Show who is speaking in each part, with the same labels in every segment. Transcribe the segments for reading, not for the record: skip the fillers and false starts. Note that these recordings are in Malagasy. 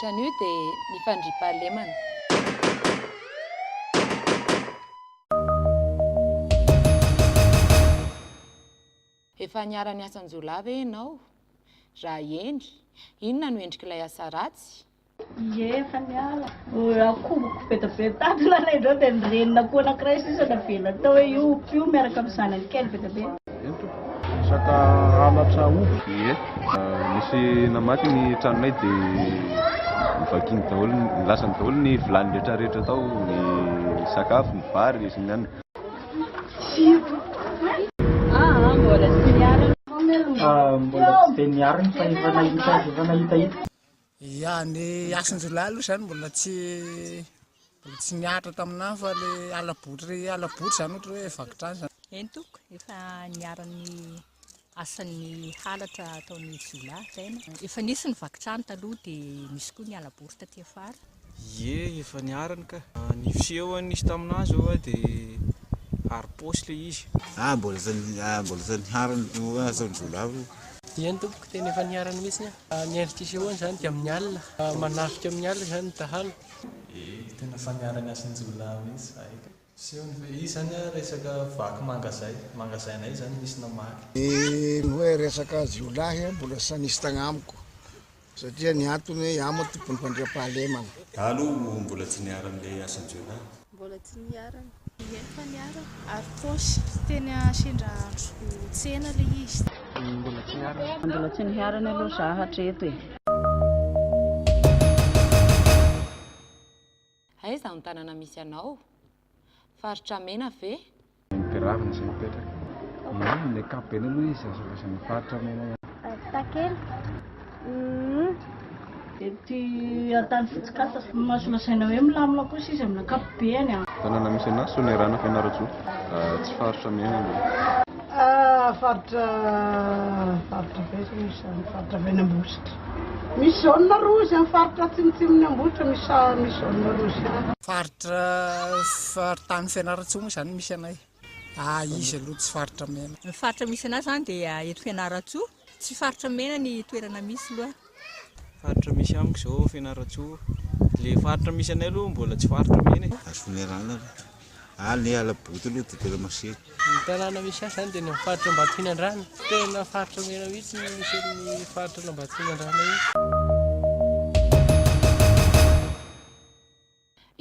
Speaker 1: ankoatran'io dia ny fandriam-pahalemana. Efa niara-ny asan-jiolahy ve ianao? Raha eny, inona no endrik'ilay asa ratsy?
Speaker 2: Efa niala. Akomboko betabe tadina ilay dia nirenina koa anankiray sisa navela tao hoe io pio miaraka amin'ny zanany kely betabe.
Speaker 3: Saka halatra ovy. Misy namaky ny tranonay dia nivakiny daholo, nilasany daholo ny vilany rehetrarehetra tao, ny sakafo, ny vary, sy ny anona.
Speaker 2: Mbola tsy niarana.
Speaker 4: Mbola tsy dia niarana fa efa nahita hita.
Speaker 5: Ya, ny asan-jiolahy aloha izany mbola tsy niaritra taminahy fa le alabotry izany ohatra hoe vakitrany izany.
Speaker 6: Entoko efa niara-ny asan'ny halatra ataon'ny jiolahy zay. Efa nisy ny vakitrany taloha dia misy koa ny alabotry taty afara.
Speaker 7: Efa niarana ka. Ny fiseho nisy taminazy zao dia ari-paosy le izy.
Speaker 8: Mbola zany niarana asan-jiolahy.
Speaker 4: Entoko tena efa niarana mihitsy ny endrika isehoany izany dia amin'ny alina, manafika amin'ny alina izany ny dahalo.
Speaker 9: Tena fa niarana asan-jiolahy mihitsy aika. Sehony hoe izy zany resaka vaky mangazainay zany misy namaky.
Speaker 10: Ny hoe resaka jiolahy mbola sy nisy tagnamiko satria ny antony hoe amo tompony fandriam-pahalemana.
Speaker 8: Aloha mbola tsy niarana le asan-jiolahy.
Speaker 11: Mbola tsy niarana. Efa niarana ari-paosy tena sendra andro tsena le izy.
Speaker 4: Mbola tsy niarana.
Speaker 2: Mbola tsy niarana aloha za hatreto e.
Speaker 1: Aiza ny tanàna misy anao? Faritra mena ve?
Speaker 3: Nipiravina izay mipetraka. Ny ankapobeny aloha izy azo faritra mena.
Speaker 2: Takely. Ety antany fotsikata masolasaina hoe milamina koa sisa amin'ny ankapobeny.
Speaker 3: Tanàna misy anazy Sonerana Fianaratsoa, tsy faritra mena aloha.
Speaker 12: Faritra Venambohitra. Misy zaonina roa izy amin'ny faritra tsimotsimony Ambohitra misy zaonina roa izy.
Speaker 5: Faritra tany Fianaratsoa moa izany misy anay. Izy aloha tsy faritra mena.
Speaker 6: Ny faritra misy anazy izany dia eto Fianaratsoa, tsy faritra mena ny toerana misy aloha.
Speaker 7: Faritra misy amiko izao Fianaratsoa. Le faritra misy anay aloha mbola tsy faritra mena.
Speaker 8: Sonerana ny alaboty aloha dia tena masety.
Speaker 4: Ny tanàna misy azy izany dia ny faritra Ambatfinandrano. Tena faritra mena mihitsy misy ny faritra Ambatfinandrano io.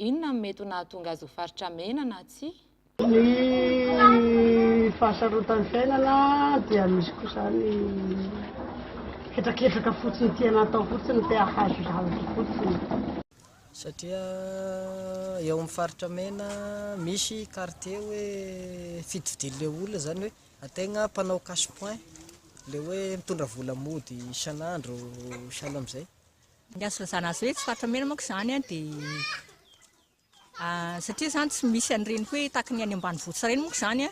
Speaker 1: Inona no mety ho nahatonga azy ho faritra mena na tsy?
Speaker 12: Ny fahasarotan'ny fiainana dia misy koa izany ketraketraka fotsiny tiana atao fotsiny te hahazo zavatra fotsiny.
Speaker 4: Satria eo amin'ny faritra mena misy quartier hoe fidividin'ilay olona izany hoe ategna mpanao cash-point, ilay hoe mitondra vola mody isan'andro sahala amin'izay.
Speaker 6: Ny azo lazana azy hoe tsy faritra mena moa izany dia satria izany tsy misy an'ireny hoe tahaka ny any ambanivohitra ireny moa izany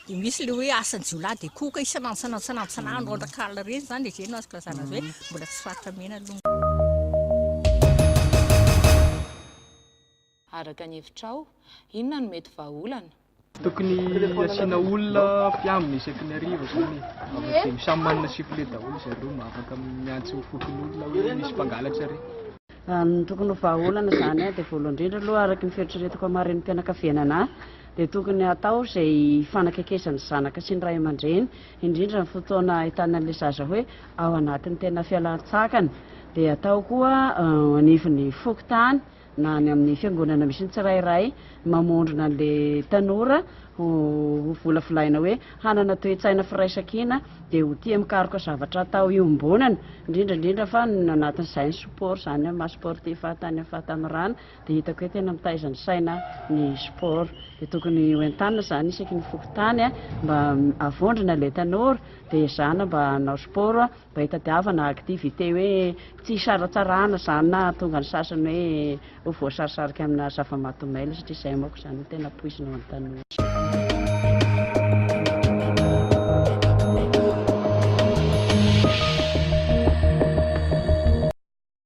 Speaker 6: dia misy ilay hoe asan-jiolahy dia koka isan'andro andrakalina ireny izany dia izay no azo lazana azy hoe mbola tsy faritra mena aloha.
Speaker 1: Araka ny hevitrao, inona no mety vahaolana?
Speaker 4: Tokony asiana olona mpiambina isaky ny hariva izany. Dia samy manana sifflet daholo zareo mba afaka miantso fofony olona hoe misy mpangalatra re.
Speaker 2: Ny tokony ho vahaolana izany dia voalohany indrindra aloha araka ny fieritreretako amaren'ny mpianakavianana dia tokony atao izay fanakaikezany zanaka sy ny ray aman-dreny, indrindra ny fotoana ahitana an'ilay zaza hoe ao anatin'ny tena fialan-tsakany. Dia atao koa anivon'ny fokontany na ny amin'ny fiangonana misy ny tsirairay mamondrona an'ilay tanora ho volavolaina hoe hanana toe-tsaina firaisan-kina dia ho tia mikaroka zavatra atao iombonana, indrindra fa anatin'izay ny sport izany maha sportif tany amin'ny fahatanorana dia hitako hoe tena mitaizany saina ny sport. Dia tokony hoentanina izany isaky ny fokontany mba avondrina ilay tanora dia zana mba hanao sport mba hitadiavana activité hoe tsy saratsarana izany na tonga ny sasany hoe ho voasarisarika amina zava-mahadomelina satria izay manko izany tena poizina ho an'ny tanora.